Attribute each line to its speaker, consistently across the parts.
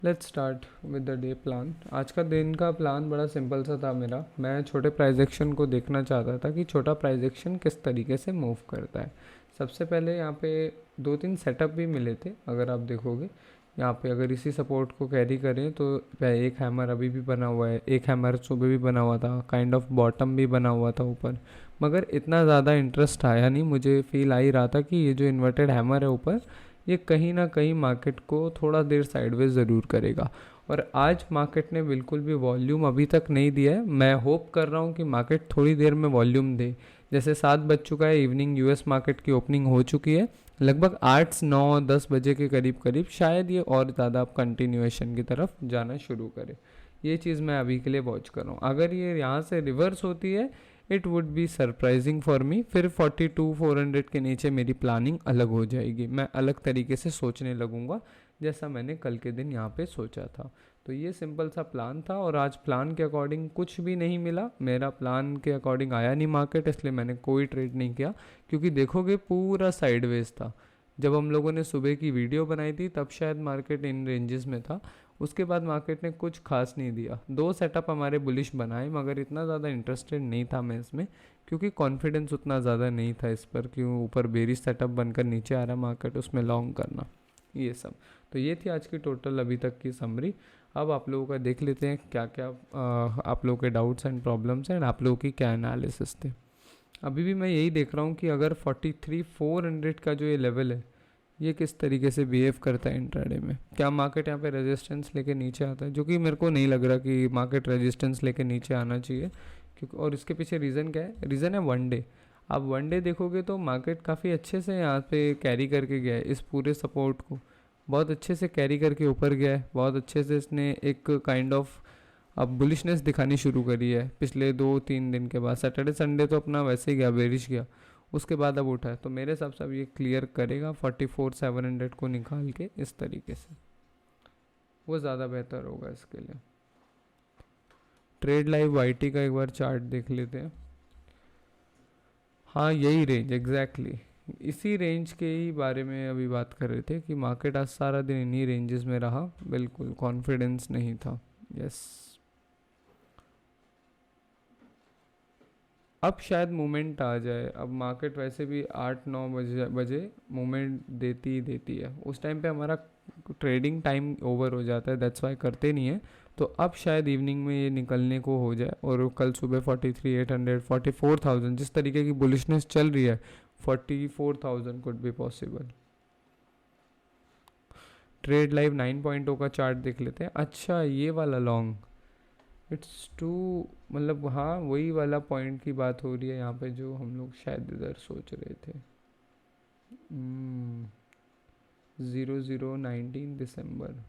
Speaker 1: Let's start with the day plan. आज का दिन का प्लान बड़ा सिंपल सा था मेरा। मैं छोटे प्राइस एक्शन को देखना चाहता था कि छोटा प्राइस एक्शन किस तरीके से मूव करता है। सबसे पहले यहाँ पे दो तीन सेटअप भी मिले थे, अगर आप देखोगे यहाँ पे अगर इसी सपोर्ट को कैरी करें तो एक हैमर अभी भी बना हुआ है, एक हैमर सुबह भी बना हुआ था, काइंड ऑफ बॉटम भी बना हुआ था ऊपर, मगर इतना ज़्यादा इंटरेस्ट आया नहीं। मुझे फील आ ही रहा था कि ये जो इन्वर्टेड हैमर है ऊपर, ये कहीं ना कहीं मार्केट को थोड़ा देर साइडवेज ज़रूर करेगा। और आज मार्केट ने बिल्कुल भी वॉल्यूम अभी तक नहीं दिया है। मैं होप कर रहा हूँ कि मार्केट थोड़ी देर में वॉल्यूम दे। जैसे 7 बज चुका है, इवनिंग यूएस मार्केट की ओपनिंग हो चुकी है, लगभग 8 9 10 बजे के करीब करीब शायद ये और ज़्यादा अब कंटिन्यूएशन की तरफ जाना शुरू करे। ये चीज़ मैं अभी के लिए वॉच कर रहा हूँ। अगर ये यहाँ से रिवर्स होती है, it would be surprising for me. फिर 42 400 के नीचे मेरी प्लानिंग अलग हो जाएगी, मैं अलग तरीके से सोचने लगूंगा, जैसा मैंने कल के दिन यहाँ पे सोचा था। तो ये सिंपल सा प्लान था और आज प्लान के अकॉर्डिंग कुछ भी नहीं मिला। मेरा प्लान के अकॉर्डिंग आया नहीं मार्केट, इसलिए मैंने कोई ट्रेड नहीं किया। क्योंकि देखोगे पूरा साइडवेज था। जब हम लोगों ने सुबह की वीडियो बनाई थी तब शायद मार्केट इन रेंजेस में था। उसके बाद मार्केट ने कुछ खास नहीं दिया। दो सेटअप हमारे बुलिश बनाए, मगर इतना ज़्यादा इंटरेस्टेड नहीं था मैं इसमें, क्योंकि कॉन्फिडेंस उतना ज़्यादा नहीं था इस पर कि ऊपर बेरिश सेटअप बनकर नीचे आ रहा मार्केट, उसमें लॉन्ग करना ये सब। तो ये थी आज की टोटल अभी तक की समरी। अब आप लोगों का देख लेते हैं क्या क्या आप लोगों के डाउट्स एंड प्रॉब्लम्स हैं, एंड आप लोगों की क्या एनालिसिस थे। अभी भी मैं यही देख रहा हूँ कि अगर 43 400 का जो ये लेवल है, ये किस तरीके से बिहेव करता है इंट्राडे में। क्या मार्केट यहाँ पे रेजिस्टेंस लेके नीचे आता है, जो कि मेरे को नहीं लग रहा कि मार्केट रेजिस्टेंस लेके नीचे आना चाहिए। क्योंकि और इसके पीछे रीज़न क्या है, रीज़न है वन डे। आप वन डे देखोगे तो मार्केट काफ़ी अच्छे से यहाँ पे कैरी करके गया है, इस पूरे सपोर्ट को बहुत अच्छे से कैरी करके ऊपर गया है। बहुत अच्छे से इसने एक काइंड ऑफ अब बुलिशनेस दिखानी शुरू करी है पिछले 2 3 दिन के बाद। सैटरडे संडे तो अपना वैसे ही गया, बेरिश गया, उसके बाद अब उठा है। तो मेरे हिसाब से अब ये क्लियर करेगा 44 700 को निकाल के इस तरीके से, वो ज़्यादा बेहतर होगा इसके लिए। ट्रेड लाइव वाईटी का एक बार चार्ट देख लेते हैं। हाँ यही रेंज एग्जैक्टली, इसी रेंज के ही बारे में अभी बात कर रहे थे कि मार्केट आज सारा दिन इन्हीं रेंजेस में रहा, बिल्कुल कॉन्फिडेंस नहीं था। यस, अब शायद मूवमेंट आ जाए। अब मार्केट वैसे भी 8 9 बजे बजे मूवमेंट देती ही देती है। उस टाइम पे हमारा ट्रेडिंग टाइम ओवर हो जाता है, दैट्स वाई करते नहीं है। तो अब शायद इवनिंग में ये निकलने को हो जाए और कल सुबह 43 800 44,000 जिस तरीके की बुलिशनेस चल रही है, 44,000 could be possible. Trade live 9.0 का चार्ट देख लेते हैं। अच्छा ये वाला लॉन्ग, इट्स टू, मतलब हाँ वही वाला पॉइंट की बात हो रही है यहाँ पे जो हम लोग शायद इधर सोच रहे थे। 0019 दिसंबर,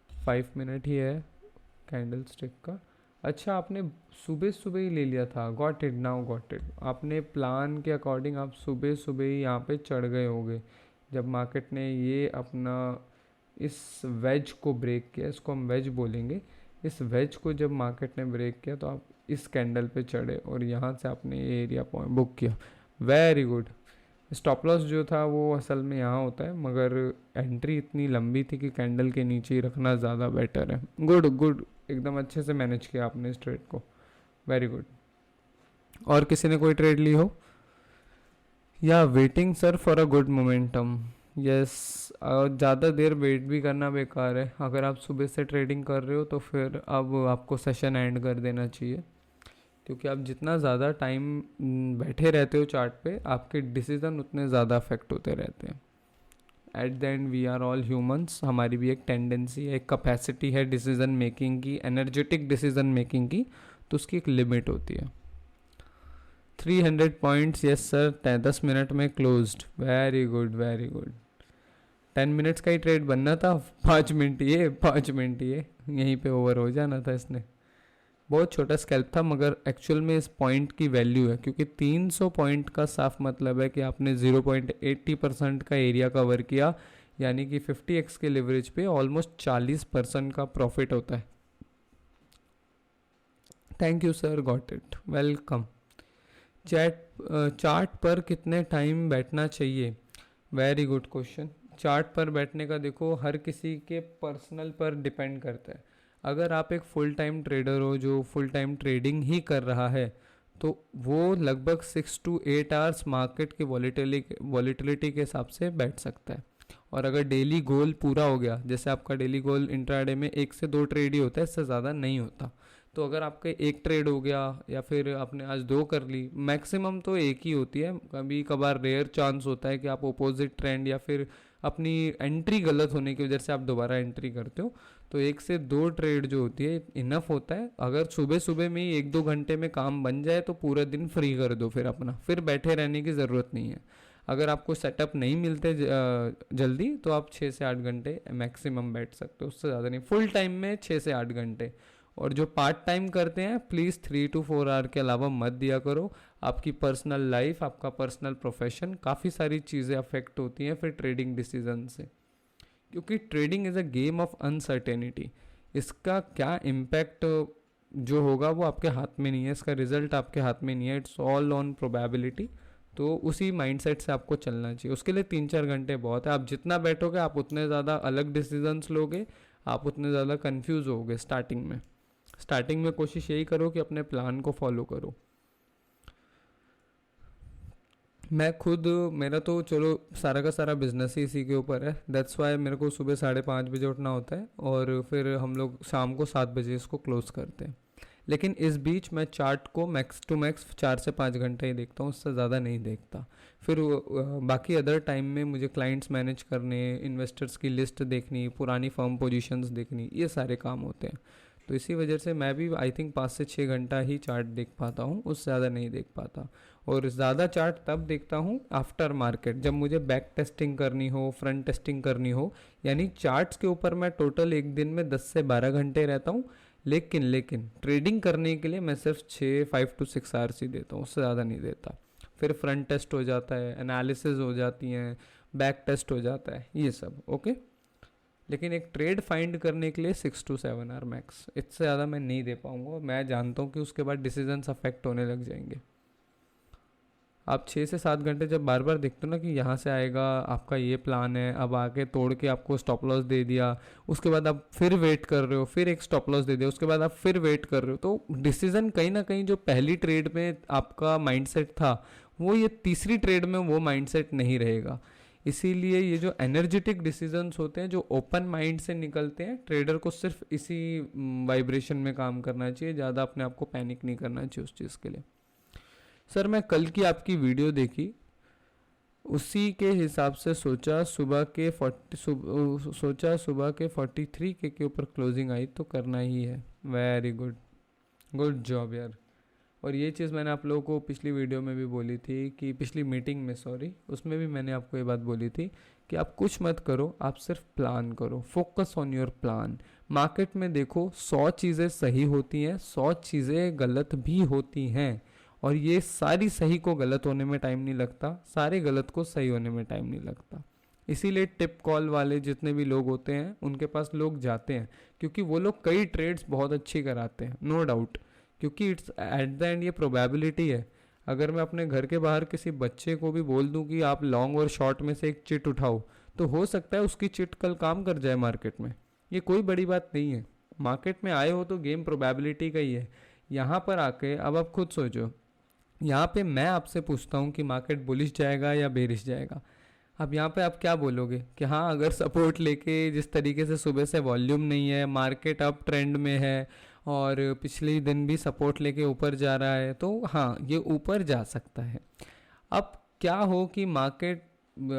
Speaker 1: 5 मिनट ही है कैंडल स्टिक का। अच्छा आपने सुबह सुबह ही ले लिया था, got it, now got it. आपने प्लान के अकॉर्डिंग आप सुबह सुबह ही यहाँ पे चढ़ गए होगे जब मार्केट ने ये अपना इस वेज को ब्रेक किया, इसको हम वेज बोलेंगे। इस वेज को जब मार्केट ने ब्रेक किया तो आप इस कैंडल पे चढ़े और यहाँ से आपने ये एरिया पॉइंट बुक किया। Very good. स्टॉप लॉस जो था वो असल में यहाँ होता है, मगर एंट्री इतनी लंबी थी कि कैंडल के नीचे ही रखना ज़्यादा बेटर है। गुड गुड, एकदम अच्छे से मैनेज किया आपने इस ट्रेड को, वेरी गुड। और किसी ने कोई ट्रेड ली हो? या waiting sir for a good momentum. Yes, ज़्यादा देर वेट भी करना बेकार है। अगर आप सुबह से ट्रेडिंग कर रहे हो तो फिर अब आपको सेशन एंड कर देना चाहिए, क्योंकि आप जितना ज़्यादा टाइम बैठे रहते हो चार्ट पे, आपके डिसीज़न उतने ज़्यादा अफेक्ट होते रहते हैं। At the end we are all humans, हमारी भी एक टेंडेंसी है, एक कैपेसिटी है डिसीज़न मेकिंग की, एनर्जेटिक डिसीज़न मेकिंग की, तो उसकी एक लिमिट होती है। 300 पॉइंट्स, यस सर, 10 मिनट में closed, very good very good. 10 minutes का ही ट्रेड बनना था, 5 मिनट ये 5 मिनट ये, यहीं पे ओवर हो जाना था इसने। बहुत छोटा स्कैल्प था, मगर एक्चुअल में इस पॉइंट की वैल्यू है, क्योंकि 300 पॉइंट का साफ मतलब है कि आपने 0.80% का एरिया कवर किया, यानी कि 50x के लिवरेज पे ऑलमोस्ट 40% का प्रॉफिट होता है। Thank you sir, got it, welcome. Chart पर कितने टाइम बैठना चाहिए? Very good question. चार्ट पर बैठने का देखो हर किसी के पर्सनल पर डिपेंड करता है। अगर आप एक फुल टाइम ट्रेडर हो जो फुल टाइम ट्रेडिंग ही कर रहा है तो वो लगभग 6 to 8 आवर्स मार्केट की वॉलीटिलिटी के हिसाब से बैठ सकता है। और अगर डेली गोल पूरा हो गया, जैसे आपका डेली गोल इंट्राडे में 1 से 2 ट्रेड ही होता है, इससे ज़्यादा नहीं होता, तो अगर आपका एक ट्रेड हो गया या फिर आपने आज 2 कर ली, मैक्सिमम तो एक ही होती है, कभी कभार रेयर चांस होता है कि आप अपोजिट ट्रेंड या फिर अपनी एंट्री गलत होने की वजह से आप दोबारा एंट्री करते हो, तो 1 से 2 ट्रेड जो होती है इनफ होता है। अगर सुबह सुबह में ही 1-2 घंटे में काम बन जाए तो पूरा दिन फ्री कर दो, फिर अपना फिर बैठे रहने की ज़रूरत नहीं है। अगर आपको सेटअप नहीं मिलते जल्दी तो आप 6 से 8 घंटे मैक्सिमम बैठ सकते हो, उससे ज़्यादा नहीं। फुल टाइम में 6 से 8 घंटे। और जो पार्ट टाइम करते हैं प्लीज़ 3 to 4 आवर के अलावा मत दिया करो। आपकी पर्सनल लाइफ, आपका पर्सनल प्रोफेशन, काफ़ी सारी चीज़ें अफेक्ट होती हैं फिर ट्रेडिंग डिसीजन से, क्योंकि trading is a game of uncertainty. इसका क्या इम्पैक्ट जो होगा वो आपके हाथ में नहीं है, इसका रिजल्ट आपके हाथ में नहीं है, इट्स ऑल ऑन प्रोबेबिलिटी। तो उसी माइंडसेट से आपको चलना चाहिए। उसके लिए 3-4 घंटे बहुत है। आप जितना बैठोगे आप उतने ज़्यादा अलग डिसीजंस लोगे, आप उतने ज़्यादा कंफ्यूज होगे स्टार्टिंग में कोशिश यही करो कि अपने प्लान को फॉलो करो। मैं खुद, मेरा तो चलो सारा का सारा बिजनेस ही इसी के ऊपर है, दैट्स वाई मेरे को सुबह 5:30 बजे उठना होता है और फिर हम लोग शाम को 7 बजे इसको क्लोज करते हैं। लेकिन इस बीच मैं चार्ट को मैक्स टू मैक्स 4 से 5 घंटे ही देखता हूँ, उससे ज़्यादा नहीं देखता। फिर बाकी अदर टाइम में मुझे क्लाइंट्स मैनेज करने, इन्वेस्टर्स की लिस्ट देखनी, पुरानी फर्म पोजीशंस देखनी, ये सारे काम होते हैं। तो इसी वजह से मैं भी आई थिंक 5 से 6 घंटा ही चार्ट देख पाता हूँ, उससे ज़्यादा नहीं देख पाता। और ज़्यादा चार्ट तब देखता हूँ आफ्टर मार्केट, जब मुझे बैक टेस्टिंग करनी हो, फ्रंट टेस्टिंग करनी हो, यानी चार्ट्स के ऊपर मैं टोटल एक दिन में 10 से 12 घंटे रहता हूँ। लेकिन ट्रेडिंग करने के लिए मैं सिर्फ 5 to 6 आवर्स ही देता हूँ, उससे ज़्यादा नहीं देता। फिर फ्रंट टेस्ट हो जाता है, एनालिसिस हो जाती हैं, बैक टेस्ट हो जाता है, ये सब ओके। लेकिन एक ट्रेड फाइंड करने के लिए 6 to 7 आवर मैक्स, इससे ज़्यादा मैं नहीं दे पाऊँगा। मैं जानता हूँ कि उसके बाद डिसीजंस अफेक्ट होने लग जाएंगे। आप 6 से 7 घंटे जब बार बार देखते हो ना कि यहाँ से आएगा, आपका ये प्लान है, अब आके तोड़ के आपको स्टॉप लॉस दे दिया, उसके बाद आप फिर वेट कर रहे हो, फिर एक स्टॉप लॉस दे दिया, उसके बाद आप फिर वेट कर रहे हो, तो डिसीजन कहीं ना कहीं जो पहली ट्रेड में आपका माइंडसेट था वो ये तीसरी ट्रेड में वो माइंडसेट नहीं रहेगा। इसीलिए ये जो एनर्जेटिक डिसीजंस होते हैं, जो ओपन माइंड से निकलते हैं, ट्रेडर को सिर्फ इसी वाइब्रेशन में काम करना चाहिए, ज़्यादा अपने आप को पैनिक नहीं करना चाहिए उस चीज़ के लिए। सर मैं कल की आपकी वीडियो देखी, उसी के हिसाब से सोचा सुबह के 43 के ऊपर क्लोजिंग आई तो करना ही है। वेरी गुड, गुड जॉब यार। और ये चीज़ मैंने आप लोगों को पिछली वीडियो में भी बोली थी, कि पिछली मीटिंग में, सॉरी, उसमें भी मैंने आपको ये बात बोली थी कि आप कुछ मत करो, आप सिर्फ प्लान करो, focus on your plan. Market में देखो 100 चीज़ें सही होती हैं, 100 चीज़ें गलत भी होती हैं, और ये सारी सही को गलत होने में टाइम नहीं लगता, सारे गलत को सही होने में टाइम नहीं लगता। इसीलिए टिप कॉल वाले जितने भी लोग होते हैं उनके पास लोग जाते हैं, क्योंकि वो लोग कई ट्रेड्स बहुत अच्छी कराते हैं, नो डाउट, क्योंकि इट्स एट द एंड ये प्रोबेबिलिटी है। अगर मैं अपने घर के बाहर किसी बच्चे को भी बोल दूं कि आप लॉन्ग और शॉर्ट में से एक चिट उठाओ, तो हो सकता है उसकी चिट कल काम कर जाए मार्केट में। ये कोई बड़ी बात नहीं है। मार्केट में आए हो तो गेम प्रोबेबिलिटी का ही है। यहाँ पर आके अब आप खुद सोचो, यहाँ पे मैं आपसे पूछता हूँ कि मार्केट बुलिश जाएगा या बेरिश जाएगा। अब यहाँ पे आप क्या बोलोगे कि हाँ, अगर सपोर्ट लेके जिस तरीके से सुबह से वॉल्यूम नहीं है, मार्केट अप ट्रेंड में है और पिछले दिन भी सपोर्ट लेके ऊपर जा रहा है, तो हाँ ये ऊपर जा सकता है। अब क्या हो कि मार्केट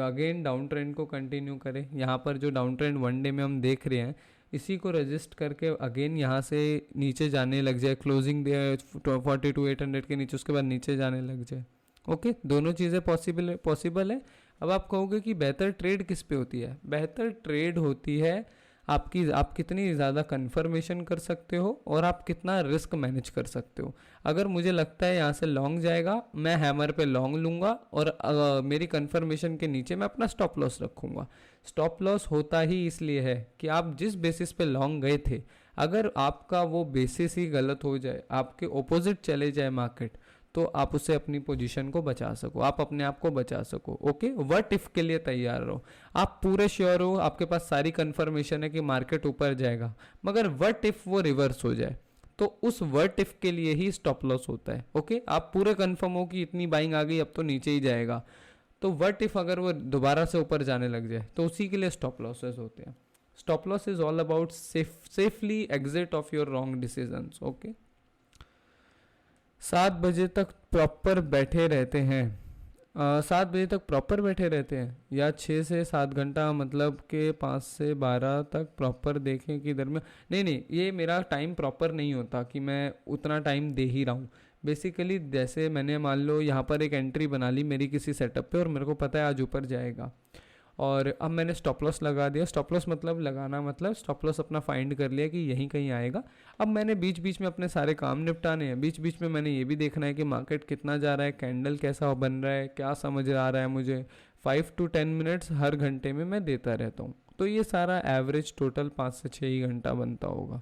Speaker 1: अगेन डाउन ट्रेंड को कंटिन्यू करे, यहाँ पर जो डाउन ट्रेंड वन डे में हम देख रहे हैं इसी को रजिस्ट करके अगेन यहाँ से नीचे जाने लग जाए, क्लोजिंग दे 42,800 के नीचे, उसके बाद नीचे जाने लग जाए। ओके, दोनों चीज़ें पॉसिबल है। अब आप कहोगे कि बेहतर ट्रेड किस पे होती है? बेहतर ट्रेड होती है आप कितनी ज़्यादा कन्फर्मेशन कर सकते हो और आप कितना रिस्क मैनेज कर सकते हो। अगर मुझे लगता है यहाँ से लॉन्ग जाएगा, मैं हैमर पे लॉन्ग लूँगा और मेरी कन्फर्मेशन के नीचे मैं अपना स्टॉप लॉस रखूँगा। स्टॉप लॉस होता ही इसलिए है कि आप जिस बेसिस पे लॉन्ग गए थे, अगर आपका वो बेसिस ही गलत हो जाए, आपके ओपोजिट चले जाए मार्केट, तो आप उससे अपनी पोजीशन को बचा सको, आप अपने आप को बचा सको। ओके, व्हाट इफ के लिए तैयार रहो। आप पूरे श्योर हो, आपके पास सारी कंफर्मेशन है कि मार्केट ऊपर जाएगा, मगर व्हाट इफ वो रिवर्स हो जाए, तो उस व्हाट इफ के लिए ही स्टॉप लॉस होता है। ओके, आप पूरे कंफर्म हो कि इतनी बाइंग आ गई, अब तो नीचे ही जाएगा, तो व्हाट इफ अगर वो दोबारा से ऊपर जाने लग जाए, तो उसी के लिए स्टॉप लॉसेस होते हैं। Stop loss is all about safely exit of your wrong decisions. Okay, 7 बजे तक प्रॉपर बैठे रहते हैं, 7 बजे तक प्रॉपर बैठे रहते हैं, या 6 से 7 घंटा, मतलब कि 5 से 12 तक प्रॉपर देखें कि इधर में नहीं नहीं, ये मेरा टाइम प्रॉपर नहीं होता कि मैं उतना टाइम दे ही रहा हूँ। बेसिकली जैसे मैंने मान लो यहाँ पर एक एंट्री बना ली मेरी किसी सेटअप पे, और मेरे को पता है आज ऊपर जाएगा, और अब मैंने स्टॉप लॉस लगा दिया। स्टॉप लॉस मतलब लगाना, मतलब स्टॉप लॉस अपना फाइंड कर लिया कि यहीं कहीं आएगा। अब मैंने बीच बीच में अपने सारे काम निपटाने हैं, बीच बीच में मैंने ये भी देखना है कि मार्केट कितना जा रहा है, कैंडल कैसा बन रहा है, क्या समझ आ रहा है मुझे। 5 to 10 मिनट्स हर घंटे में मैं देता रहता हूँ, तो ये सारा एवरेज टोटल 5 से 6 ही घंटा बनता होगा।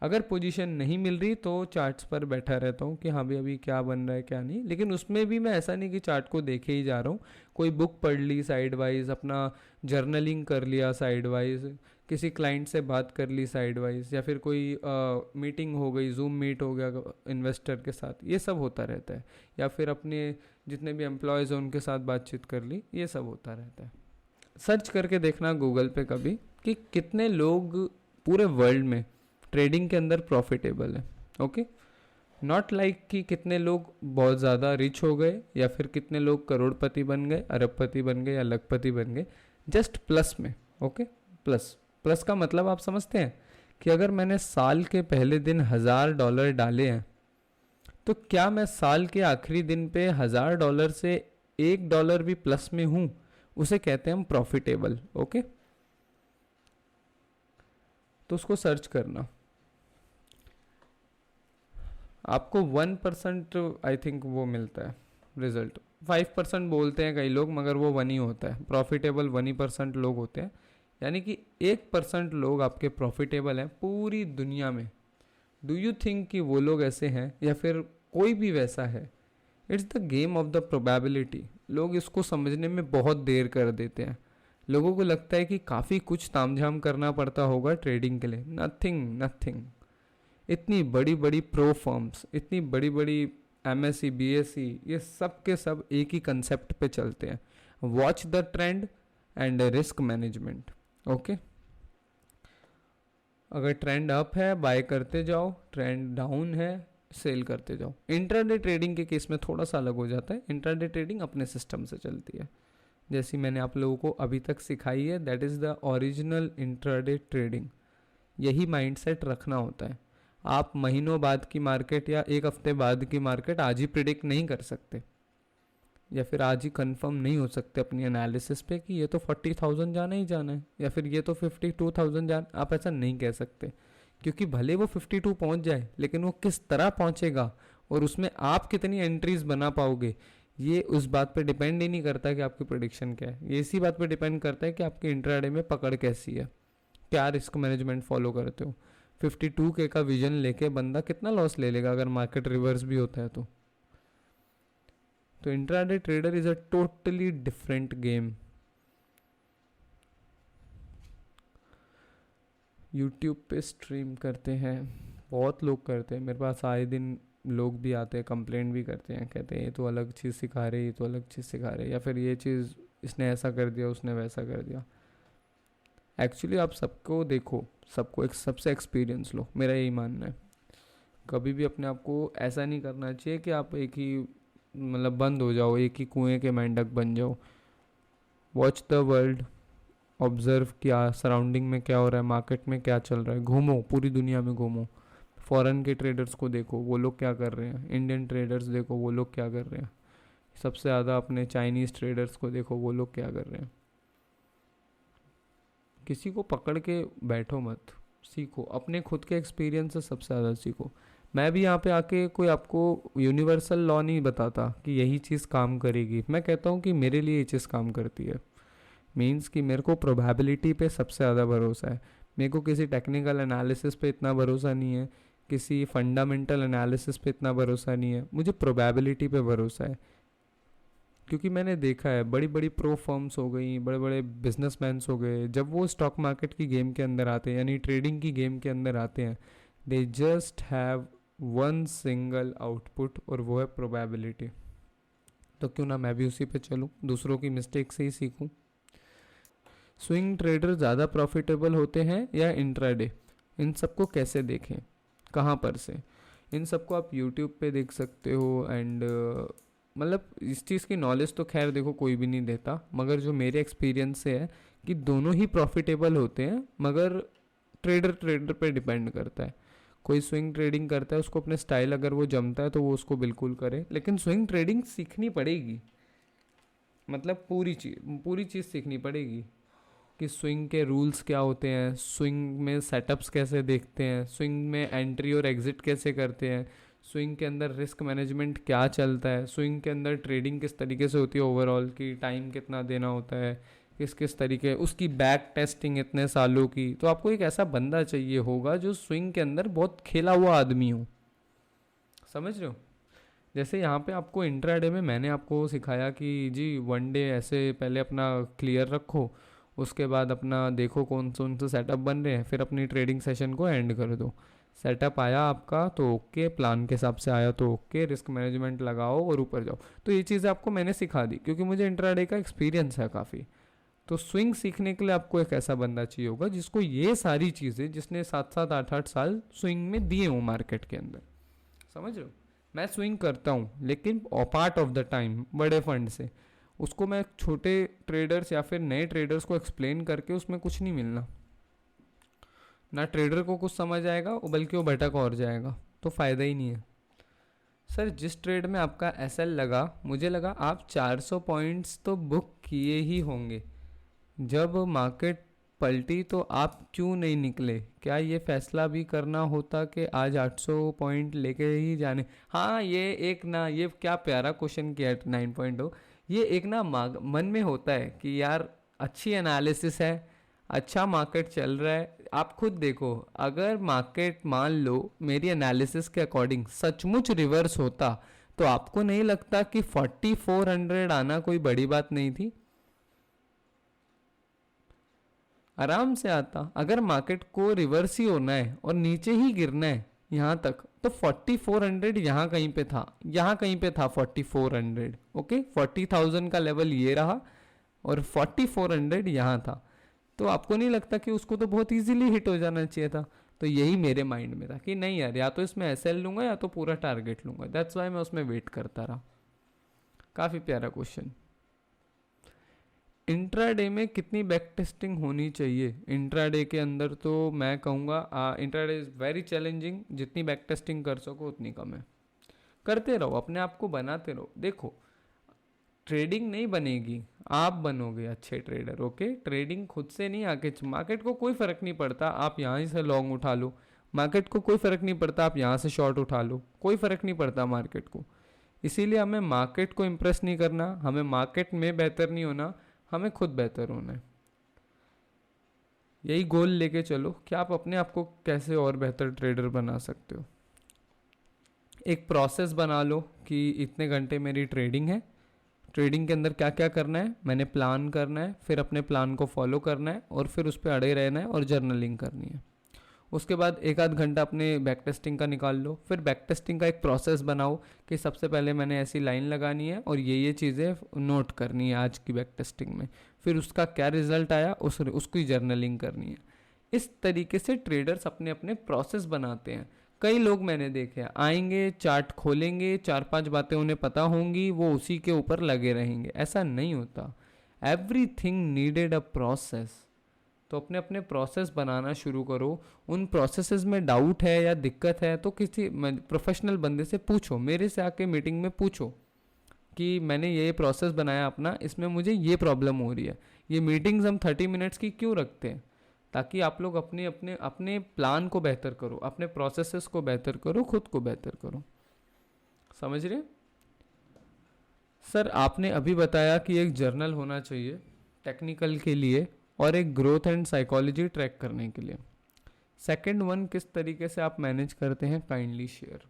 Speaker 1: अगर पोजीशन नहीं मिल रही तो चार्ट्स पर बैठा रहता हूँ कि हाँ भाई अभी क्या बन रहा है क्या नहीं, लेकिन उसमें भी मैं ऐसा नहीं कि चार्ट को देखे ही जा रहा हूँ। कोई बुक पढ़ ली साइड वाइज, अपना जर्नलिंग कर लिया साइड वाइज, किसी क्लाइंट से बात कर ली साइड वाइज, या फिर कोई मीटिंग हो गई, जूम मीट हो गया इन्वेस्टर के साथ, ये सब होता रहता है। या फिर अपने जितने भी एम्प्लॉयज़ हैं उनके साथ बातचीत कर ली, ये सब होता रहता है। सर्च करके देखना गूगल पे कभी कि कितने लोग पूरे वर्ल्ड में ट्रेडिंग के अंदर प्रॉफिटेबल है। ओके, नॉट लाइक कि कितने लोग बहुत ज़्यादा रिच हो गए, या फिर कितने लोग करोड़पति बन गए, अरबपति बन गए, या लखपति बन गए, जस्ट प्लस में। ओके, प्लस प्लस का मतलब आप समझते हैं कि अगर मैंने साल के पहले दिन $1000 डाले हैं, तो क्या मैं साल के आखिरी दिन पे $1000 से $1 भी प्लस में हूँ, उसे कहते हैं हम प्रॉफिटेबल। ओके, तो उसको सर्च करना। आपको 1% आई थिंक वो मिलता है रिजल्ट, 5% बोलते हैं कई लोग, मगर वो 1 ही होता है। प्रॉफिटेबल 1% लोग होते हैं, यानी कि 1% लोग आपके प्रॉफिटेबल हैं पूरी दुनिया में। डू यू थिंक कि वो लोग ऐसे हैं, या फिर कोई भी वैसा है? It's the game of the probability. लोग इसको समझने में बहुत देर कर देते हैं। लोगों को लगता है कि काफ़ी कुछ तामझाम करना पड़ता होगा ट्रेडिंग के लिए। Nothing nothing. इतनी बड़ी बड़ी प्रो फर्म्स, इतनी बड़ी बड़ी एमएससी बीएससी, ये सब के सब एक ही कंसेप्ट पे चलते हैं, watch the trend and risk management. Okay, अगर ट्रेंड अप है बाय करते जाओ, ट्रेंड डाउन है सेल करते जाओ। इंट्राडे ट्रेडिंग के केस में थोड़ा सा अलग हो जाता है। इंट्राडे ट्रेडिंग अपने सिस्टम से चलती है, जैसी मैंने आप लोगों को अभी तक सिखाई है। That is the original intraday trading. यही माइंडसेट रखना होता है। आप महीनों बाद की मार्केट या एक हफ्ते बाद की मार्केट आज ही प्रिडिक्ट नहीं कर सकते, या फिर आज ही कंफर्म नहीं हो सकते अपनी एनालिसिस पे कि ये तो 40,000 जाना ही जाना है, या फिर ये तो 52,000 जाना। आप ऐसा नहीं कह सकते, क्योंकि भले वो 52 पहुंच जाए, लेकिन वो किस तरह पहुंचेगा और उसमें आप कितनी एंट्रीज बना पाओगे, ये उस बात पे डिपेंड ही नहीं करता कि आपकी प्रेडिक्शन क्या है। ये इसी बात पे डिपेंड करता है कि आपकी इंट्राडे में पकड़ कैसी है, क्या रिस्क मैनेजमेंट फॉलो करते हो। 52K का विजन लेके बंदा कितना लॉस ले लेगा अगर मार्केट रिवर्स भी होता है तो intraday trader is a totally different game. YouTube पे स्ट्रीम करते हैं, बहुत लोग करते हैं। मेरे पास आए दिन लोग भी आते हैं, कंप्लेंट भी करते हैं, कहते हैं ये तो अलग चीज़ सिखा रहे, ये तो अलग चीज़ सिखा रहे, या फिर ये चीज़ इसने ऐसा कर दिया, उसने वैसा कर दिया। एक्चुअली आप सबको देखो, सबको एक सबसे एक्सपीरियंस लो, मेरा यही मानना है। कभी भी अपने आप को ऐसा नहीं करना चाहिए कि आप एक ही मतलब बंद हो जाओ, एक ही कुएं के मेंढक बन जाओ। वॉच द वर्ल्ड, ऑब्जर्व किया सराउंडिंग में क्या हो रहा है, मार्केट में क्या चल रहा है, घूमो, पूरी दुनिया में घूमो। फॉरेन के ट्रेडर्स को देखो वो लोग क्या कर रहे हैं, इंडियन ट्रेडर्स देखो वो लोग क्या कर रहे हैं, सबसे ज़्यादा अपने चाइनीज़ ट्रेडर्स को देखो वो लोग क्या कर रहे हैं। किसी को पकड़ के बैठो मत, सीखो, अपने खुद के एक्सपीरियंस से सबसे ज़्यादा सीखो। मैं भी यहाँ पे आके कोई आपको यूनिवर्सल लॉ नहीं बताता कि यही चीज़ काम करेगी। मैं कहता हूँ कि मेरे लिए ये चीज़ काम करती है। मीन्स कि मेरे को प्रोबेबिलिटी पे सबसे ज़्यादा भरोसा है। मेरे को किसी टेक्निकल एनालिसिस पे इतना भरोसा नहीं है किसी फंडामेंटल एनालिसिस पे इतना भरोसा नहीं है, मुझे प्रोबेबिलिटी पे भरोसा है। क्योंकि मैंने देखा है बड़ी बड़ी प्रो फर्म्स हो गई, बड़े बड़े बिजनेसमैन्स हो गए, जब वो स्टॉक मार्केट की गेम के अंदर आते हैं यानी ट्रेडिंग की गेम के अंदर आते हैं, they just have one single output और वो है प्रोबेबिलिटी। तो क्यों ना मैं भी उसी पे चलूँ, दूसरों की मिस्टेक से ही सीखूँ। स्विंग ट्रेडर ज़्यादा प्रॉफिटेबल होते हैं या इंट्राडे, इन सबको कैसे देखें, कहाँ पर से? इन सबको आप यूट्यूब पे देख सकते हो। एंड मतलब इस चीज़ की नॉलेज तो खैर देखो कोई भी नहीं देता, मगर जो मेरे एक्सपीरियंस से है कि दोनों ही प्रॉफिटेबल होते हैं, मगर ट्रेडर ट्रेडर पे डिपेंड करता है। कोई स्विंग ट्रेडिंग करता है, उसको अपने स्टाइल अगर वो जमता है तो वो उसको बिल्कुल करे, लेकिन स्विंग ट्रेडिंग सीखनी पड़ेगी, मतलब पूरी चीज़ सीखनी पड़ेगी कि स्विंग के रूल्स क्या होते हैं, स्विंग में सेटअप्स कैसे देखते हैं, स्विंग में एंट्री और एग्जिट कैसे करते हैं, स्विंग के अंदर रिस्क मैनेजमेंट क्या चलता है, स्विंग के अंदर ट्रेडिंग किस तरीके से होती है ओवरऑल की, टाइम कितना देना होता है, किस किस तरीके, उसकी बैक टेस्टिंग इतने सालों की। तो आपको एक ऐसा बंदा चाहिए होगा जो स्विंग के अंदर बहुत खेला हुआ आदमी हो, समझ रहे हो? जैसे यहाँ पे आपको इंट्राडे में मैंने आपको सिखाया कि जी वन डे ऐसे पहले अपना क्लियर रखो, उसके बाद अपना देखो कौन से सेटअप बन रहे हैं, फिर अपनी ट्रेडिंग सेशन को एंड कर दो। सेटअप आया आपका तो ओके, प्लान के हिसाब से आया तो ओके, रिस्क मैनेजमेंट लगाओ और ऊपर जाओ। तो ये चीज़ें आपको मैंने सिखा दी क्योंकि मुझे इंट्राडे का एक्सपीरियंस है काफ़ी। तो स्विंग सीखने के लिए आपको एक ऐसा बंदा चाहिए होगा जिसको ये सारी चीज़ें, जिसने 7-8 साल स्विंग में दिए हों मार्केट के अंदर, समझ रहे हो? मैं स्विंग करता हूँ लेकिन पार्ट ऑफ द टाइम बड़े फंड से, उसको मैं छोटे ट्रेडर्स या फिर नए ट्रेडर्स को एक्सप्लेन करके उसमें कुछ नहीं मिलना, ना ट्रेडर को कुछ समझ आएगा बल्कि वो भटक और जाएगा, तो फ़ायदा ही नहीं है। सर जिस ट्रेड में आपका एसएल लगा, मुझे लगा आप 400 पॉइंट्स तो बुक किए ही होंगे, जब मार्केट पलटी तो आप क्यों नहीं निकले? क्या ये फैसला भी करना होता कि आज 800 पॉइंट लेके ही जाने? हाँ ये एक ना, ये क्या प्यारा क्वेश्चन किया 9.0। ये एक ना मन में होता है कि यार अच्छी एनालिसिस है, अच्छा मार्केट चल रहा है। आप खुद देखो, अगर मार्केट मान लो मेरी एनालिसिस के अकॉर्डिंग सचमुच रिवर्स होता तो आपको नहीं लगता कि 4400 आना कोई बड़ी बात नहीं थी? आराम से आता। अगर मार्केट को रिवर्स ही होना है और नीचे ही गिरना है यहाँ तक, तो 4400 यहाँ कहीं पे था, यहाँ कहीं पे था 4400। ओके, 40,000 का लेवल ये रहा और 4400 यहाँ था। तो आपको नहीं लगता कि उसको तो बहुत इजीली हिट हो जाना चाहिए था? तो यही मेरे माइंड में था कि नहीं यार, या तो इसमें एसएल लूंगा या तो पूरा टारगेट लूंगा। दैट्स वाई मैं उसमें वेट करता रहा। काफ़ी प्यारा क्वेश्चन। इंट्राडे में कितनी बैक टेस्टिंग होनी चाहिए? इंट्राडे के अंदर तो मैं कहूँगा इंट्राडे इज़ वेरी चैलेंजिंग, जितनी बैक टेस्टिंग कर सको उतनी कम है। करते रहो, अपने आप को बनाते रहो। देखो ट्रेडिंग नहीं बनेगी, आप बनोगे अच्छे ट्रेडर। ओके, ट्रेडिंग खुद से नहीं आके, मार्केट को कोई फ़र्क नहीं पड़ता आप यहाँ से लॉन्ग उठा लो, मार्केट को कोई फ़र्क नहीं पड़ता आप यहाँ से शॉर्ट उठा लो, कोई फ़र्क नहीं पड़ता मार्केट को। इसीलिए हमें मार्केट को इम्प्रेस नहीं करना, हमें मार्केट में बेहतर नहीं होना, हमें खुद बेहतर होना है। यही गोल लेके चलो कि आप अपने आप को कैसे और बेहतर ट्रेडर बना सकते हो। एक प्रोसेस बना लो कि इतने घंटे मेरी ट्रेडिंग है, ट्रेडिंग के अंदर क्या क्या करना है मैंने प्लान करना है, फिर अपने प्लान को फॉलो करना है और फिर उस पर अड़े रहना है और जर्नलिंग करनी है। उसके बाद एक आध घंटा अपने बैक टेस्टिंग का निकाल लो, फिर बैक टेस्टिंग का एक प्रोसेस बनाओ कि सबसे पहले मैंने ऐसी लाइन लगानी है और ये चीज़ें नोट करनी है आज की बैक टेस्टिंग में, फिर उसका क्या रिजल्ट आया उसकी जर्नलिंग करनी है। इस तरीके से ट्रेडर्स अपने अपने प्रोसेस बनाते हैं। कई लोग मैंने देखे हैं, आएंगे चार्ट खोलेंगे, 4-5 बातें उन्हें पता होंगी, वो उसी के ऊपर लगे रहेंगे। ऐसा नहीं होता। Everything needed a process. तो अपने अपने प्रोसेस बनाना शुरू करो। उन प्रोसेसेस में डाउट है या दिक्कत है तो किसी प्रोफेशनल बंदे से पूछो, मेरे से आके मीटिंग में पूछो कि मैंने ये प्रोसेस बनाया अपना, इसमें मुझे ये प्रॉब्लम हो रही है। ये मीटिंग्स हम 30 मिनट्स की क्यों रखते हैं? ताकि आप लोग अपने अपने अपने प्लान को बेहतर करो, अपने प्रोसेसेस को बेहतर करो, खुद को बेहतर करो। समझ रहे? सर आपने अभी बताया कि एक जर्नल होना चाहिए टेक्निकल के लिए और एक ग्रोथ एंड साइकोलॉजी ट्रैक करने के लिए। सेकंड वन, किस तरीके से आप मैनेज करते हैं, काइंडली शेयर।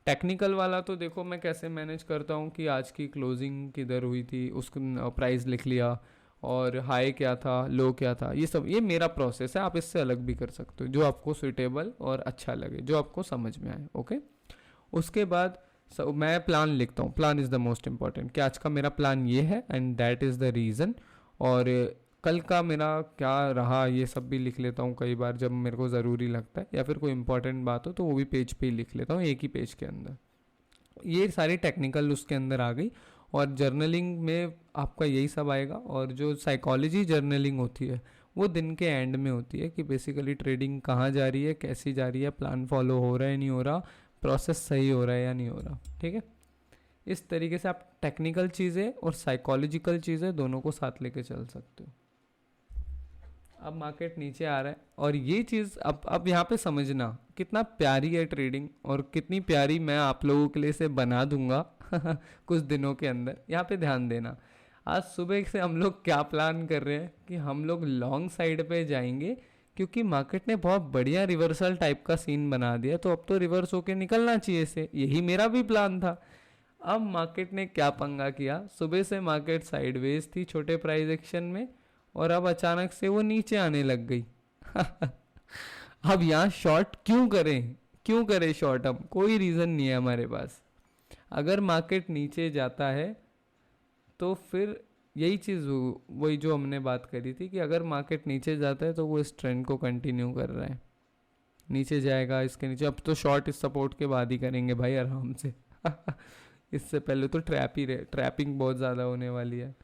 Speaker 1: टेक्निकल वाला तो देखो मैं कैसे मैनेज करता हूँ कि आज की क्लोजिंग किधर हुई थी, उसको प्राइस लिख लिया, और हाई क्या था, लो क्या था, ये सब ये मेरा प्रोसेस है। आप इससे अलग भी कर सकते हो, जो आपको सुइटेबल और अच्छा लगे, जो आपको समझ में आए। ओके, उसके बाद मैं प्लान लिखता हूँ। Plan is the most important, कि आज का मेरा प्लान ये है and that is the reason, और कल का मेरा क्या रहा ये सब भी लिख लेता हूँ कई बार जब मेरे को ज़रूरी लगता है, या फिर कोई इंपॉर्टेंट बात हो तो वो भी पेज पे ही लिख लेता हूँ, एक ही पेज के अंदर। ये सारी टेक्निकल उसके अंदर आ गई। और जर्नलिंग में आपका यही सब आएगा। और जो साइकोलॉजी जर्नलिंग होती है वो दिन के एंड में होती है, कि बेसिकली ट्रेडिंग कहाँ जा रही है, कैसी जा रही है, प्लान फॉलो हो रहा है नहीं हो रहा, प्रोसेस सही हो रहा है या नहीं हो रहा। ठीक है, इस तरीके से आप टेक्निकल चीज़ें और साइकोलॉजिकल चीज़ें दोनों को साथ लेके चल सकते हो। अब मार्केट नीचे आ रहा है, और ये चीज़ अब यहाँ पे समझना कितना प्यारी है ट्रेडिंग, और कितनी प्यारी मैं आप लोगों के लिए से बना दूंगा कुछ दिनों के अंदर। यहाँ पे ध्यान देना, आज सुबह से हम लोग क्या प्लान कर रहे हैं कि हम लोग लॉन्ग साइड पे जाएंगे, क्योंकि मार्केट ने बहुत बढ़िया रिवर्सल टाइप का सीन बना दिया, तो अब तो रिवर्स होके निकलना चाहिए से, यही मेरा भी प्लान था। अब मार्केट ने क्या पंगा किया, सुबह से मार्केट साइडवेज थी छोटे प्राइस एक्शन में, और अब अचानक से वो नीचे आने लग गई अब यहाँ शॉर्ट क्यों करें, क्यों करें शॉर्ट, हम कोई रीज़न नहीं है हमारे पास। अगर मार्केट नीचे जाता है तो फिर यही चीज़ वही जो हमने बात करी थी, कि अगर मार्केट नीचे जाता है तो वो इस ट्रेंड को कंटिन्यू कर रहा है, नीचे जाएगा इसके नीचे। अब तो शॉर्ट इस सपोर्ट के बाद ही करेंगे भाई आराम से इससे पहले तो ट्रैपिंग बहुत ज़्यादा होने वाली है।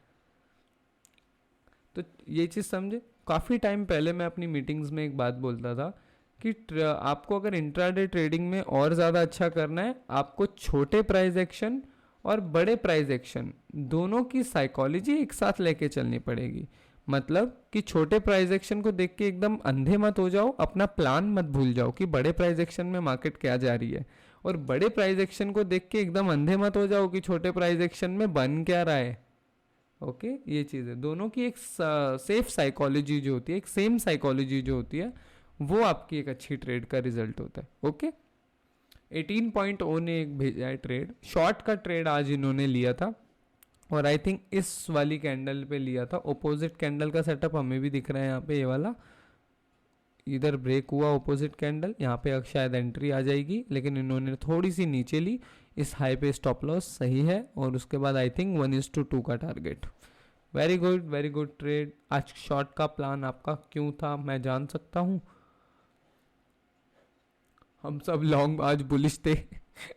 Speaker 1: तो ये चीज़ समझे। काफ़ी टाइम पहले मैं अपनी मीटिंग्स में एक बात बोलता था कि आपको अगर इंट्राडे ट्रेडिंग में और ज़्यादा अच्छा करना है, आपको छोटे प्राइस एक्शन और बड़े प्राइस एक्शन दोनों की साइकोलॉजी एक साथ लेके चलनी पड़ेगी। मतलब कि छोटे प्राइस एक्शन को देख के एकदम अंधे मत हो जाओ, अपना प्लान मत भूल जाओ कि बड़े प्राइस एक्शन में मार्केट क्या जा रही है, और बड़े प्राइस एक्शन को देख के एकदम अंधे मत हो जाओ कि छोटे प्राइस एक्शन में बन क्या रहा है। ओके, ये चीज़ है, दोनों की एक सेफ साइकोलॉजी जो होती है, एक सेम साइकोलॉजी जो होती है, वो आपकी एक अच्छी ट्रेड का रिजल्ट होता है। ओके, 18.0 ने एक भेजा है ट्रेड, शॉर्ट का ट्रेड आज इन्होंने लिया था, और आई थिंक इस वाली कैंडल पे लिया था। ओपोजिट कैंडल का सेटअप हमें भी दिख रहा है यहाँ पे, ये वाला इधर ब्रेक हुआ ओपोजिट कैंडल, यहाँ पे शायद एंट्री आ जाएगी, लेकिन इन्होंने थोड़ी सी नीचे ली, इस हाई पे स्टॉप लॉस सही है, और उसके बाद आई थिंक 1:2 का टारगेट। Very good trade. आज शॉर्ट का प्लान आपका क्यों था मैं जान सकता हूँ? हम सब लॉन्ग आज बुलिश थे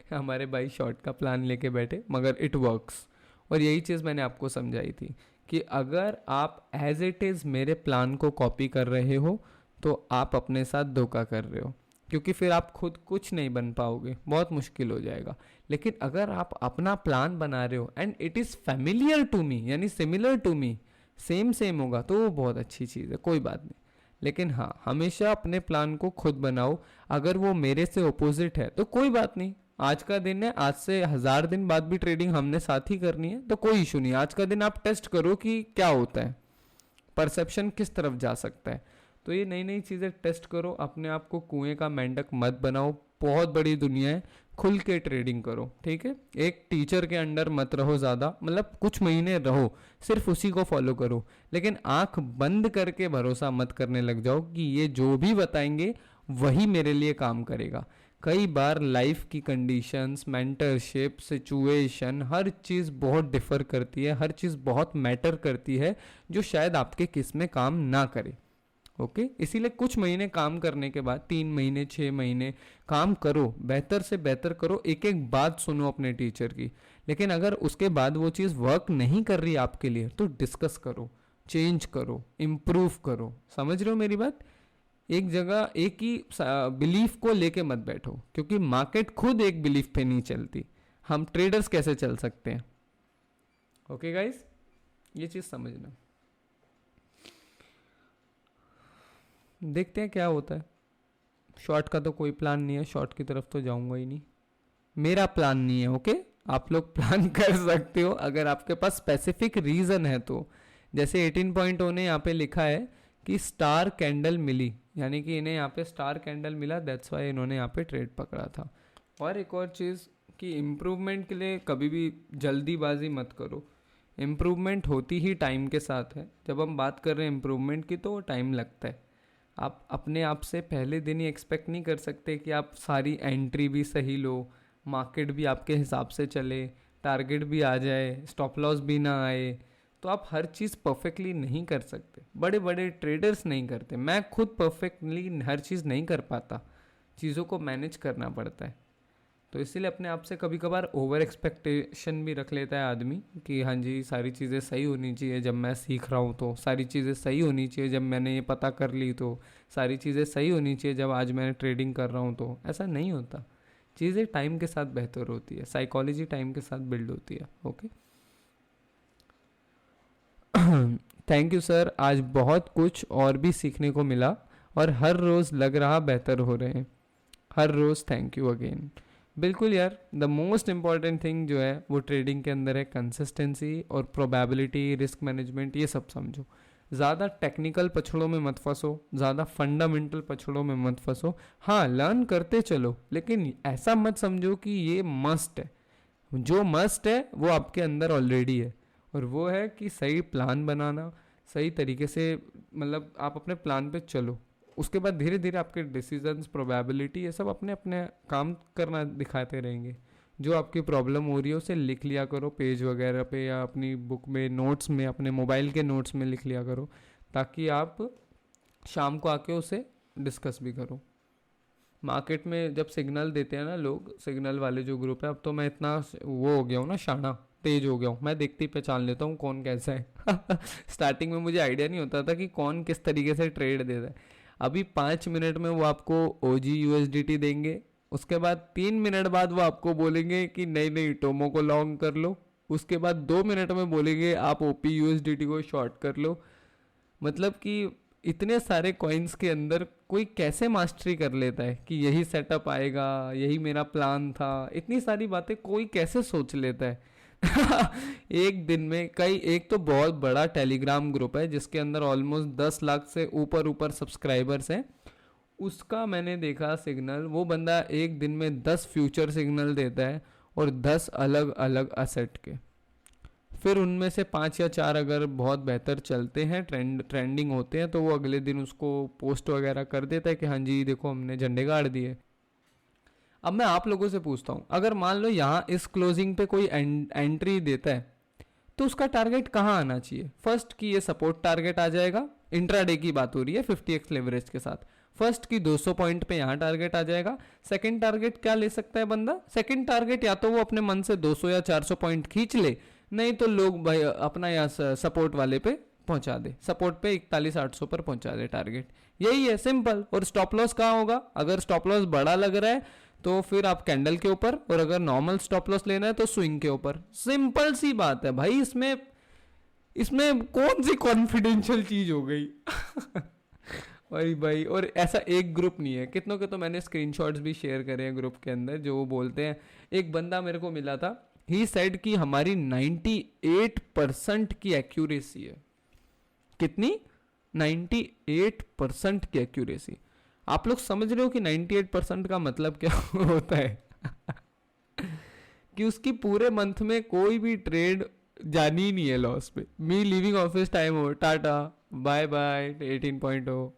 Speaker 1: हमारे भाई शॉर्ट का प्लान लेके बैठे, मगर इट वर्क्स। और यही चीज़ मैंने आपको समझाई थी कि अगर आप एज इट इज़ मेरे प्लान को कॉपी कर रहे हो तो आप अपने साथ धोखा कर रहे हो, क्योंकि फिर आप खुद कुछ नहीं बन पाओगे, बहुत मुश्किल हो जाएगा। लेकिन अगर आप अपना प्लान बना रहे हो and it is familiar to me, यानी सिमिलर टू मी, सेम होगा, तो वो बहुत अच्छी चीज़ है, कोई बात नहीं। लेकिन हाँ, हमेशा अपने प्लान को खुद बनाओ। अगर वो मेरे से ओपोजिट है तो कोई बात नहीं, आज का दिन है, आज से 1000 दिन बाद भी ट्रेडिंग हमने साथ ही करनी है, तो कोई इशू नहीं। आज का दिन आप टेस्ट करो कि क्या होता है, परसेप्शन किस तरफ जा सकता है। तो ये नई नई चीज़ें टेस्ट करो, अपने आप को कुएं का मेंढक मत बनाओ, बहुत बड़ी दुनिया है, खुल के ट्रेडिंग करो। ठीक है, एक टीचर के अंडर मत रहो ज़्यादा, मतलब कुछ महीने रहो, सिर्फ उसी को फॉलो करो, लेकिन आंख बंद करके भरोसा मत करने लग जाओ कि ये जो भी बताएंगे वही मेरे लिए काम करेगा। कई बार लाइफ की कंडीशंस, मेंटरशिप, सिचुएशन, हर चीज़ बहुत डिफ़र करती है, हर चीज़ बहुत मैटर करती है, जो शायद आपके किस में काम ना करे। ओके, इसीलिए कुछ महीने काम करने के बाद 3 महीने 6 महीने काम करो, बेहतर से बेहतर करो, एक एक बात सुनो अपने टीचर की। लेकिन अगर उसके बाद वो चीज़ वर्क नहीं कर रही आपके लिए तो डिस्कस करो, चेंज करो, इम्प्रूव करो। समझ रहे हो मेरी बात? एक जगह एक ही बिलीफ को लेके मत बैठो, क्योंकि मार्केट खुद एक बिलीफ पे नहीं चलती, हम ट्रेडर्स कैसे चल सकते हैं। ओके गाइस, ये चीज़ समझना। देखते हैं क्या होता है। शॉर्ट का तो कोई प्लान नहीं है, शॉर्ट की तरफ तो जाऊंगा ही नहीं, मेरा प्लान नहीं है। ओके, आप लोग प्लान कर सकते हो अगर आपके पास स्पेसिफिक रीज़न है तो। जैसे 18.0 ने यहाँ पे लिखा है कि स्टार कैंडल मिली, यानी कि इन्हें यहाँ पे स्टार कैंडल मिला, दैट्स वाई इन्होंने यहाँ पे ट्रेड पकड़ा था। और एक और चीज़ कि इम्प्रूवमेंट के लिए कभी भी जल्दीबाजी मत करो। इम्प्रूवमेंट होती ही टाइम के साथ है। जब हम बात कर रहे हैं इम्प्रूवमेंट की तो टाइम लगता है। आप अपने आप से पहले दिन ही एक्सपेक्ट नहीं कर सकते कि आप सारी एंट्री भी सही लो, मार्केट भी आपके हिसाब से चले, टारगेट भी आ जाए, स्टॉप लॉस भी ना आए। तो आप हर चीज़ परफेक्टली नहीं कर सकते, बड़े बड़े ट्रेडर्स नहीं करते, मैं खुद परफेक्टली हर चीज़ नहीं कर पाता, चीज़ों को मैनेज करना पड़ता है। तो इसीलिए अपने आप से कभी कभार ओवर एक्सपेक्टेशन भी रख लेता है आदमी कि हाँ जी सारी चीज़ें सही होनी चाहिए, जब मैं सीख रहा हूँ तो सारी चीज़ें सही होनी चाहिए, जब मैंने ये पता कर ली तो सारी चीज़ें सही होनी चाहिए, जब आज मैं ट्रेडिंग कर रहा हूँ तो। ऐसा नहीं होता, चीज़ें टाइम के साथ बेहतर होती है, साइकोलॉजी टाइम के साथ बिल्ड होती है। ओके, थैंक यू सर, आज बहुत कुछ और भी सीखने को मिला और हर रोज़ लग रहा बेहतर हो रहे हैं, हर रोज़ थैंक यू अगेन। बिल्कुल यार, द मोस्ट इम्पॉर्टेंट थिंग जो है वो ट्रेडिंग के अंदर है कंसिस्टेंसी और प्रोबेबिलिटी, रिस्क मैनेजमेंट, ये सब समझो। ज़्यादा टेक्निकल पछड़ों में मत फंसो, ज़्यादा फंडामेंटल पछड़ों में मत फंसो। हाँ, लर्न करते चलो, लेकिन ऐसा मत समझो कि ये मस्ट है। जो मस्ट है वो आपके अंदर ऑलरेडी है, और वो है कि सही प्लान बनाना, सही तरीके से, मतलब आप अपने प्लान पे चलो। उसके बाद धीरे धीरे आपके डिसीजंस, प्रोबेबिलिटी, ये सब अपने अपने काम करना दिखाते रहेंगे। जो आपकी प्रॉब्लम हो रही है उसे लिख लिया करो पेज वगैरह पे, या अपनी बुक में, नोट्स में, अपने मोबाइल के नोट्स में लिख लिया करो, ताकि आप शाम को आके उसे डिस्कस भी करो। मार्केट में जब सिग्नल देते हैं ना लोग, सिग्नल वाले जो ग्रुप है, अब तो मैं इतना वो हो गया हूँ ना, शाना तेज हो गया हूँ, मैं देखते ही पहचान लेता हूँ कौन कैसा है। स्टार्टिंग में मुझे आइडिया नहीं होता था कि कौन किस तरीके से ट्रेड देता है। अभी 5 मिनट में वो आपको OG USDT देंगे, उसके बाद 3 मिनट बाद वो आपको बोलेंगे कि नहीं नहीं टोमो को लॉन्ग कर लो, उसके बाद 2 मिनट में बोलेंगे आप OP USDT को शॉर्ट कर लो। मतलब कि इतने सारे कॉइन्स के अंदर कोई कैसे मास्टरी कर लेता है कि यही सेटअप आएगा, यही मेरा प्लान था, इतनी सारी बातें कोई कैसे सोच लेता है। एक दिन में कई, एक तो बहुत बड़ा टेलीग्राम ग्रुप है जिसके अंदर ऑलमोस्ट 10 लाख से ऊपर ऊपर सब्सक्राइबर्स हैं, उसका मैंने देखा सिग्नल, वो बंदा एक दिन में 10 फ्यूचर सिग्नल देता है, और 10 अलग अलग असेट के। फिर उनमें से 5 या 4 अगर बहुत बेहतर चलते हैं, ट्रेंडिंग होते हैं, तो वो अगले दिन उसको पोस्ट वगैरह कर देता है कि हाँ जी देखो हमने झंडे गाड़ दिए। अब मैं आप लोगों से पूछता हूँ, अगर मान लो यहाँ इस क्लोजिंग पे कोई एंट्री देता है, तो उसका टारगेट कहाँ आना चाहिए? फर्स्ट की ये सपोर्ट टारगेट आ जाएगा, इंट्राडे की बात हो रही है 50x लेवरेज के साथ, फर्स्ट की 200 पॉइंट पे यहाँ टारगेट आ जाएगा। सेकंड टारगेट क्या ले सकता है बंदा? सेकंड टारगेट या तो वो अपने मन से 200 या 400 पॉइंट खींच ले, नहीं तो लोग भाई अपना यहाँ सपोर्ट वाले पे पहुंचा दे, सपोर्ट पे 41,800 पर पहुंचा दे टारगेट। यही है, सिंपल। और स्टॉप लॉस कहाँ होगा? अगर स्टॉप लॉस बड़ा लग रहा है तो फिर आप कैंडल के ऊपर, और अगर नॉर्मल स्टॉप लॉस लेना है तो स्विंग के ऊपर। सिंपल सी बात है भाई, इसमें इसमें कौन सी कॉन्फिडेंशियल चीज हो गई? भाई, और ऐसा एक ग्रुप नहीं है, कितनों के तो मैंने स्क्रीनशॉट्स भी शेयर करे हैं ग्रुप के अंदर, जो वो बोलते हैं। एक बंदा मेरे को मिला था, ही सेड कि हमारी 98% की एक्यूरेसी है। कितनी? 98% की एक्यूरेसी। आप लोग समझ रहे हो कि 98% का मतलब क्या होता है? कि उसकी पूरे मंथ में कोई भी ट्रेड जानी ही नहीं है लॉस पे। मी लीविंग ऑफिस टाइम हो, टाटा बाय बाय 18.0।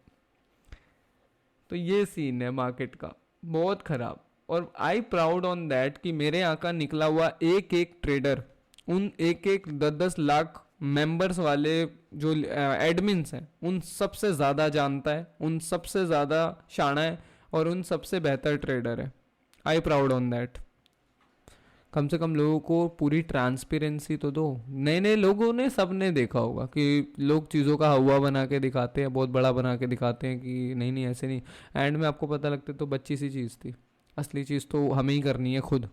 Speaker 1: तो ये सीन है मार्केट का, बहुत खराब। और आई प्राउड ऑन दैट कि मेरे यहाँ का निकला हुआ एक एक ट्रेडर, उन एक एक 10-10 लाख मेंबर्स वाले जो एडमिन्स हैं, उन सबसे ज़्यादा जानता है, उन सबसे ज़्यादा शाना है, और उन सबसे बेहतर ट्रेडर है। I proud on that. कम से कम लोगों को पूरी ट्रांसपेरेंसी तो दो। नए नए लोगों ने, सब ने देखा होगा कि लोग चीज़ों का हवा बना के दिखाते हैं, बहुत बड़ा बना के दिखाते हैं कि नहीं नहीं ऐसे नहीं, एंड में आपको पता लगता है तो बच्ची सी चीज़ थी, असली चीज़ तो हमें ही करनी है खुद।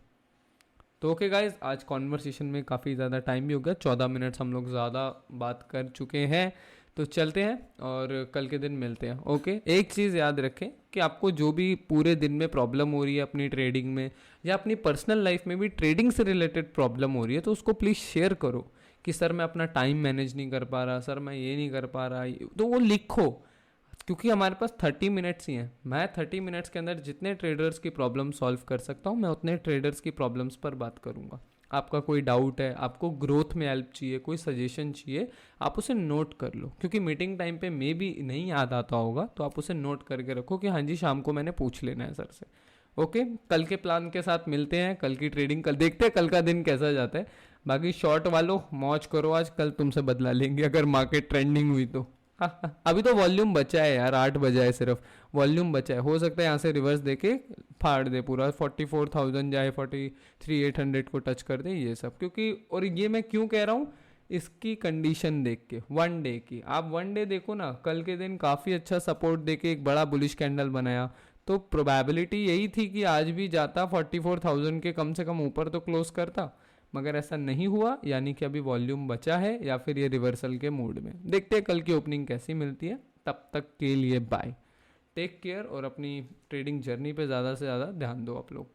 Speaker 1: तो ओके गाइज, आज कॉन्वर्सेशन में काफ़ी ज़्यादा टाइम भी हो गया, 14 मिनट्स हम लोग ज़्यादा बात कर चुके हैं, तो चलते हैं और कल के दिन मिलते हैं। ओके, एक चीज़ याद रखें कि आपको जो भी पूरे दिन में प्रॉब्लम हो रही है अपनी ट्रेडिंग में, या अपनी पर्सनल लाइफ में भी ट्रेडिंग से रिलेटेड प्रॉब्लम हो रही है, तो उसको प्लीज़ शेयर करो कि सर मैं अपना टाइम मैनेज नहीं कर पा रहा, सर मैं ये नहीं कर पा रहा, तो वो लिखो, क्योंकि हमारे पास 30 मिनट्स ही हैं। मैं 30 मिनट्स के अंदर जितने ट्रेडर्स की प्रॉब्लम सॉल्व कर सकता हूँ मैं उतने ट्रेडर्स की प्रॉब्लम्स पर बात करूँगा। आपका कोई डाउट है, आपको ग्रोथ में हेल्प चाहिए, कोई सजेशन चाहिए, आप उसे नोट कर लो, क्योंकि मीटिंग टाइम पे मे भी नहीं याद आता होगा, तो आप उसे नोट करके रखो कि हाँ जी शाम को मैंने पूछ लेना है सर से। ओके, कल के प्लान के साथ मिलते हैं, कल की ट्रेडिंग कल देखते हैं कल का दिन कैसा जाता है। बाकी शॉर्ट वालों मौज करो आज, कल तुमसे बदला लेंगे अगर मार्केट ट्रेंडिंग हुई तो। अभी तो वॉल्यूम बचा है यार, 8 बजा है सिर्फ, वॉल्यूम बचा है, हो सकता है यहाँ से रिवर्स देके फाड़ दे पूरा, 44,000 जाए, 43,800 को टच कर दे ये सब। क्योंकि और ये मैं क्यों कह रहा हूँ, इसकी कंडीशन देख के, वन डे की, आप वन डे देखो ना, कल के दिन काफ़ी अच्छा सपोर्ट देके एक बड़ा बुलिश कैंडल बनाया, तो प्रोबेबिलिटी यही थी कि आज भी जाता 44,000 के कम से कम ऊपर तो क्लोज करता, मगर ऐसा नहीं हुआ, यानी कि अभी वॉल्यूम बचा है या फिर ये रिवर्सल के मूड में। देखते हैं कल की ओपनिंग कैसी मिलती है, तब तक के लिए बाय, टेक केयर और अपनी ट्रेडिंग जर्नी पे ज़्यादा से ज़्यादा ध्यान दो आप लोग।